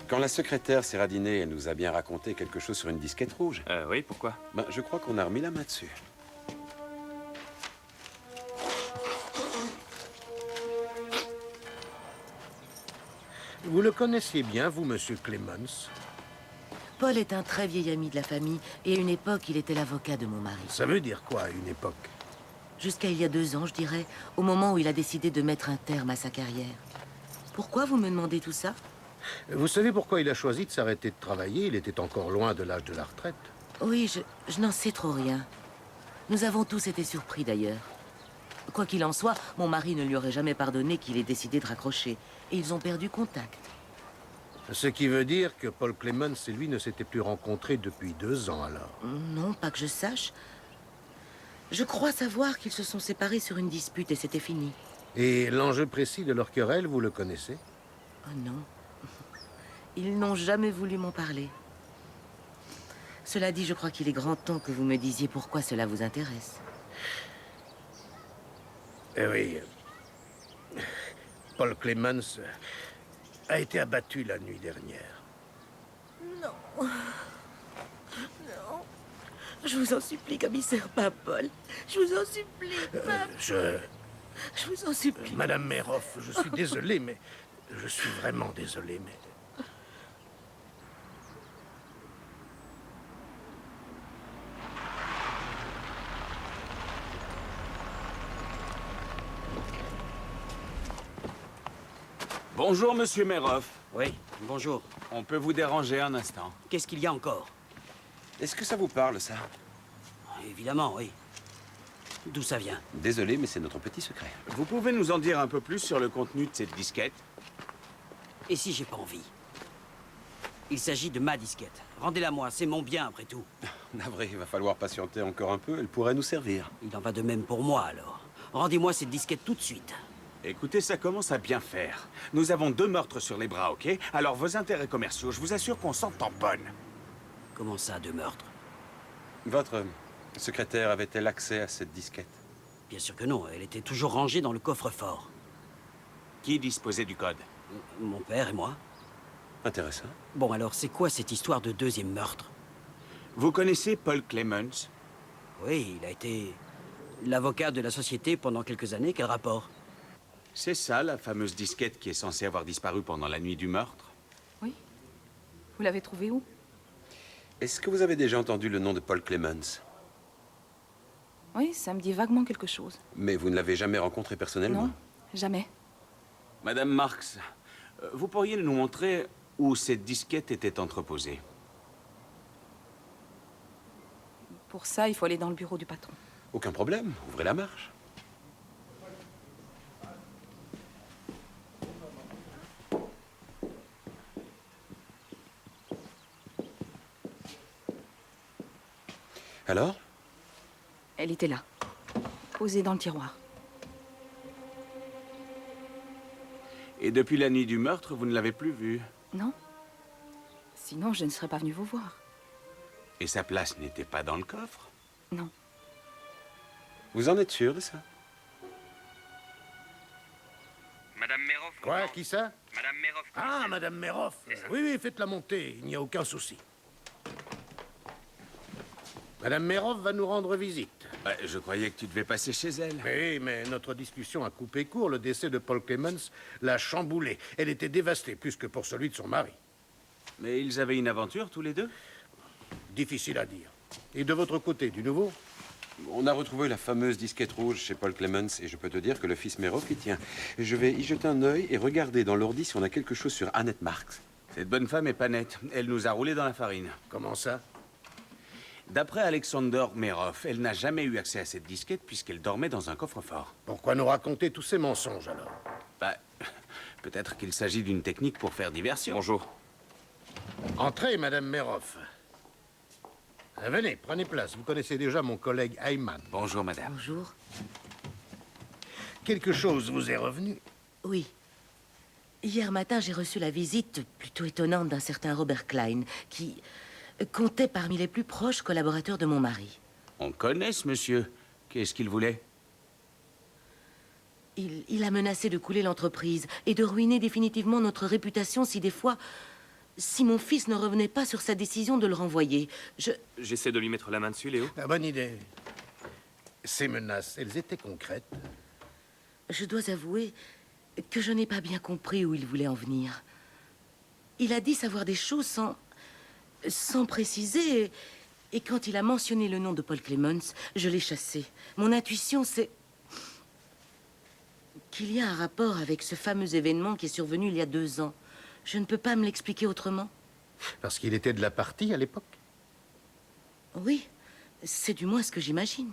quand la secrétaire s'est radinée, elle nous a bien raconté quelque chose sur une disquette rouge. Oui, pourquoi? Ben, je crois qu'on a remis la main dessus. Vous le connaissiez bien, vous, Monsieur Clemens? Paul est un très vieil ami de la famille, et à une époque, il était l'avocat de mon mari. Ça veut dire quoi, à une époque? Jusqu'à il y a 2 ans, je dirais, au moment où il a décidé de mettre un terme à sa carrière. Pourquoi vous me demandez tout ça? Vous savez pourquoi il a choisi de s'arrêter de travailler? Il était encore loin de l'âge de la retraite. Oui, je n'en sais trop rien. Nous avons tous été surpris, d'ailleurs. Quoi qu'il en soit, mon mari ne lui aurait jamais pardonné qu'il ait décidé de raccrocher. Et ils ont perdu contact. Ce qui veut dire que Paul Clemens et lui ne s'étaient plus rencontrés depuis 2 ans, alors. Non, pas que je sache. Je crois savoir qu'ils se sont séparés sur une dispute et c'était fini. Et l'enjeu précis de leur querelle, vous le connaissez? Oh non. Ils n'ont jamais voulu m'en parler. Cela dit, je crois qu'il est grand temps que vous me disiez pourquoi cela vous intéresse. Eh oui. Paul Clemens a été abattu la nuit dernière. Non. Non. Je vous en supplie, commissaire, pas Paul. Je vous en supplie, pas... Je vous en supplie. Madame Meroff, je suis désolé, mais... Je suis vraiment désolé, mais... Bonjour, Monsieur Meroff. Oui, bonjour. On peut vous déranger un instant? Qu'est-ce qu'il y a encore? Est-ce que ça vous parle, ça? Évidemment, oui. D'où ça vient? Désolé, mais c'est notre petit secret. Vous pouvez nous en dire un peu plus sur le contenu de cette disquette? Et si j'ai pas envie? Il s'agit de ma disquette. Rendez-la moi, c'est mon bien après tout. Navré, il va falloir patienter encore un peu, elle pourrait nous servir. Il en va de même pour moi, alors. Rendez-moi cette disquette tout de suite. Écoutez, ça commence à bien faire. Nous avons 2 meurtres sur les bras, ok? Alors vos intérêts commerciaux, je vous assure qu'on s'en tamponne. Comment ça, 2 meurtres? Votre secrétaire avait-elle accès à cette disquette? Bien sûr que non, elle était toujours rangée dans le coffre-fort. Qui disposait du code? Mon père et moi. Intéressant. Bon, alors, c'est quoi cette histoire de 2e meurtre? Vous connaissez Paul Clemens? Oui, il a été l'avocat de la société pendant quelques années. Quel rapport? C'est ça, la fameuse disquette qui est censée avoir disparu pendant la nuit du meurtre? Oui. Vous l'avez trouvée où? Est-ce que vous avez déjà entendu le nom de Paul Clemens? Oui, ça me dit vaguement quelque chose. Mais vous ne l'avez jamais rencontré personnellement? Non, jamais. Madame Marx, vous pourriez nous montrer où cette disquette était entreposée? Pour ça, il faut aller dans le bureau du patron. Aucun problème, ouvrez la marche. Alors? Elle était là, posée dans le tiroir. Et depuis la nuit du meurtre, vous ne l'avez plus vue? Non. Sinon, je ne serais pas venue vous voir. Et sa place n'était pas dans le coffre? Non. Vous en êtes sûr de ça? Madame Meroff. Quoi? Qui ça? Madame Meroff. Ah, Madame Meroff. Oui, oui, faites-la monter. Il n'y a aucun souci. Madame Meroff va nous rendre visite. Ouais, je croyais que tu devais passer chez elle. Oui, mais notre discussion a coupé court. Le décès de Paul Clemens l'a chamboulée. Elle était dévastée, plus que pour celui de son mari. Mais ils avaient une aventure, tous les deux? Difficile à dire. Et de votre côté, du nouveau? On a retrouvé la fameuse disquette rouge chez Paul Clemens et je peux te dire que le fils Meroff y tient. Je vais y jeter un œil et regarder dans l'ordi si on a quelque chose sur Annette Marx. Cette bonne femme est pas nette. Elle nous a roulé dans la farine. Comment ça? D'après Alexander Meroff, elle n'a jamais eu accès à cette disquette puisqu'elle dormait dans un coffre-fort. Pourquoi nous raconter tous ces mensonges, alors? Bah, Peut-être qu'il s'agit d'une technique pour faire diversion. Bonjour. Entrez, Madame Meroff. Venez, prenez place. Vous connaissez déjà mon collègue Ayman. Bonjour, madame. Bonjour. Quelque chose vous est revenu? Oui. Hier matin, j'ai reçu la visite plutôt étonnante d'un certain Robert Klein, qui comptait parmi les plus proches collaborateurs de mon mari. On connaît ce monsieur. Qu'est-ce qu'il voulait? Il a menacé de couler l'entreprise et de ruiner définitivement notre réputation si mon fils ne revenait pas sur sa décision de le renvoyer. J'essaie de lui mettre la main dessus, Léo. Ah, bonne idée. Ces menaces, elles étaient concrètes? Je dois avouer que je n'ai pas bien compris où il voulait en venir. Il a dit savoir des choses sans préciser, et quand il a mentionné le nom de Paul Clemens, je l'ai chassé. Mon intuition, c'est qu'il y a un rapport avec ce fameux événement qui est survenu il y a 2 ans. Je ne peux pas me l'expliquer autrement. Parce qu'il était de la partie à l'époque? Oui, c'est du moins ce que j'imagine.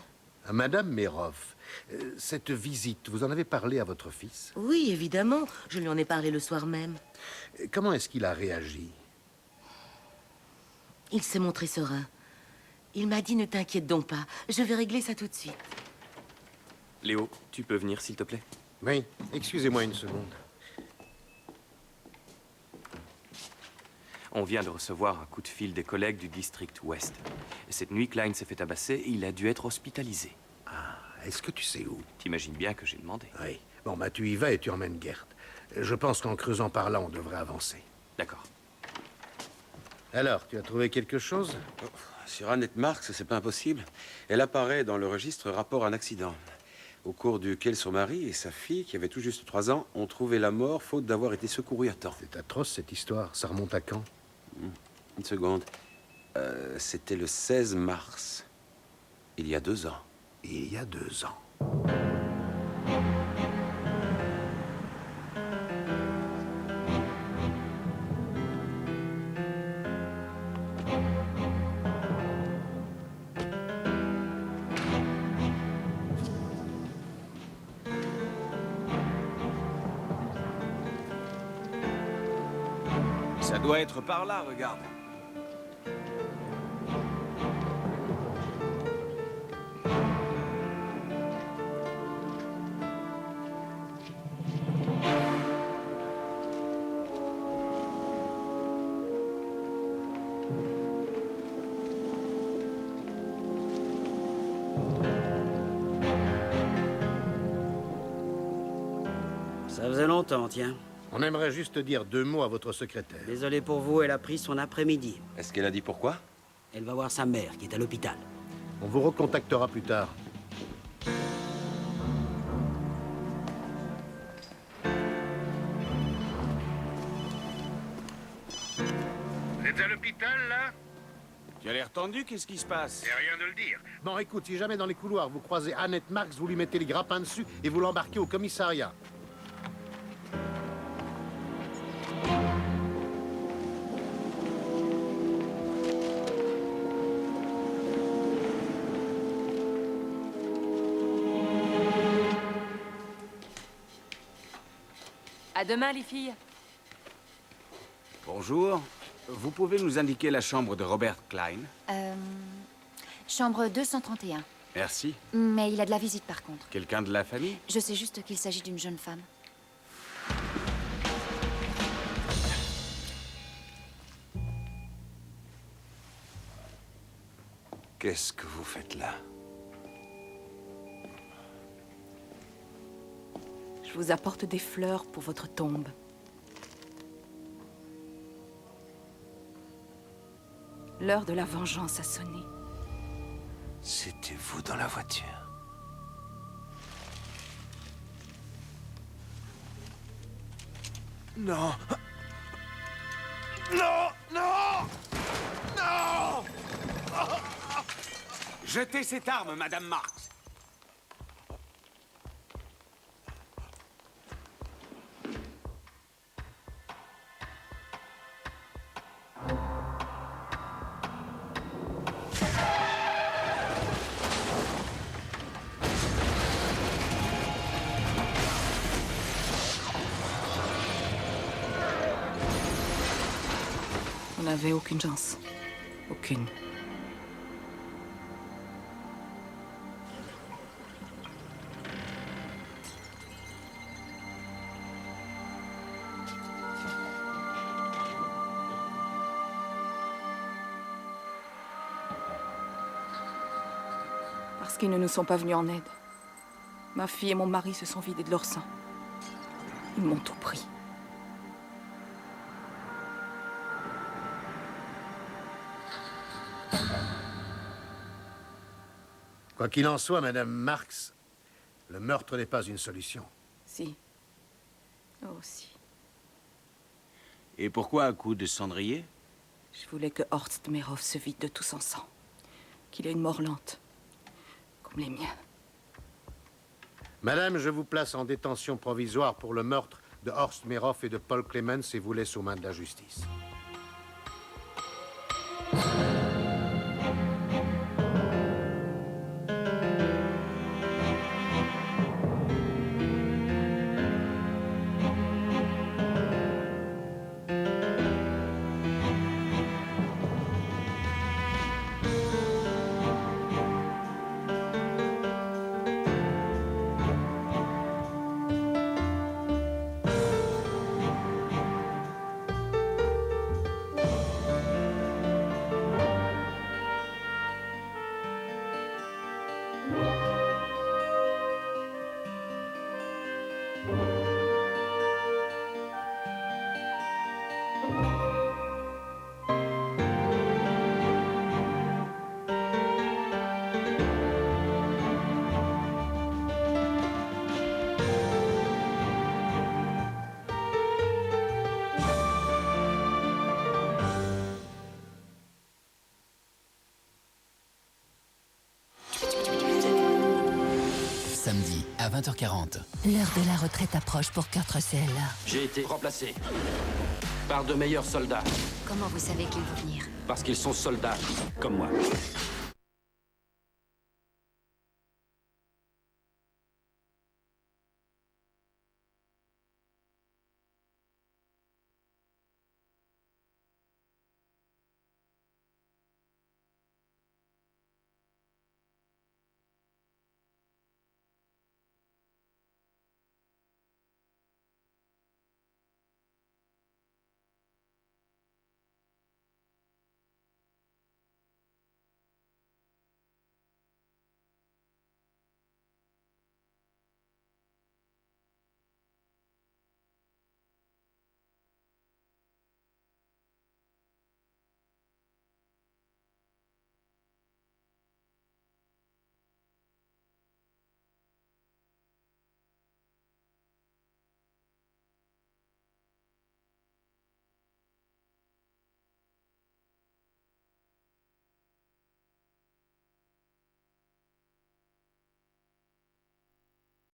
Madame Meroff, cette visite, vous en avez parlé à votre fils? Oui, évidemment. Je lui en ai parlé le soir même. Comment est-ce qu'il a réagi? Il s'est montré serein. Il m'a dit « Ne t'inquiète donc pas, je vais régler ça tout de suite. » Léo, tu peux venir, s'il te plaît? Oui, excusez-moi une seconde. On vient de recevoir un coup de fil des collègues du district Ouest. Cette nuit, Klein s'est fait tabasser et il a dû être hospitalisé. Ah, est-ce que tu sais où? T'imagines bien que j'ai demandé. Oui. Bon, bah tu y vas et tu emmènes Gert. Je pense qu'en creusant par là, on devrait avancer. D'accord. Alors, tu as trouvé quelque chose? Sur Annette Marks, c'est pas impossible. Elle apparaît dans le registre rapport à un accident, au cours duquel son mari et sa fille, qui avaient tout juste 3 ans, ont trouvé la mort faute d'avoir été secourus à temps. C'est atroce cette histoire. Ça remonte à quand? Une seconde. C'était le 16 mars. Il y a 2 ans. Il y a 2 ans. Ça doit être par là, regarde. Ça faisait longtemps, tiens. On aimerait juste dire 2 mots à votre secrétaire. Désolé pour vous, elle a pris son après-midi. Est-ce qu'elle a dit pourquoi? Elle va voir sa mère, qui est à l'hôpital. On vous recontactera plus tard. Vous êtes à l'hôpital, là? Tu as l'air tendu, qu'est-ce qui se passe? C'est rien de le dire. Bon, écoute, si jamais dans les couloirs vous croisez Annette Marks, vous lui mettez les grappins dessus et vous l'embarquez au commissariat. À demain, les filles. Bonjour. Vous pouvez nous indiquer la chambre de Robert Klein? Chambre 231. Merci. Mais il a de la visite, par contre. Quelqu'un de la famille? Je sais juste qu'il s'agit d'une jeune femme. Qu'est-ce que vous faites là? Je vous apporte des fleurs pour votre tombe. L'heure de la vengeance a sonné. C'était vous dans la voiture. Non! Non! Non! Non! Jetez cette arme, Madame Marks. n'avait aucune chance. Aucune. Parce qu'ils ne nous sont pas venus en aide. Ma fille et mon mari se sont vidés de leur sang. Ils m'ont tout pris. Quoi qu'il en soit, Madame Marks, le meurtre n'est pas une solution. Si. Oh, si. Et pourquoi un coup de cendrier? Je voulais que Horst Merhoff se vide de tout son sang. Qu'il ait une mort lente. Comme les miens. Madame, je vous place en détention provisoire pour le meurtre de Horst Merhoff et de Paul Clemens et vous laisse aux mains de la justice. Samedi à 20h40. L'heure de la retraite approche pour Kurt Russell. J'ai été remplacé par de meilleurs soldats. Comment vous savez qu'ils vont venir? Parce qu'ils sont soldats, comme moi.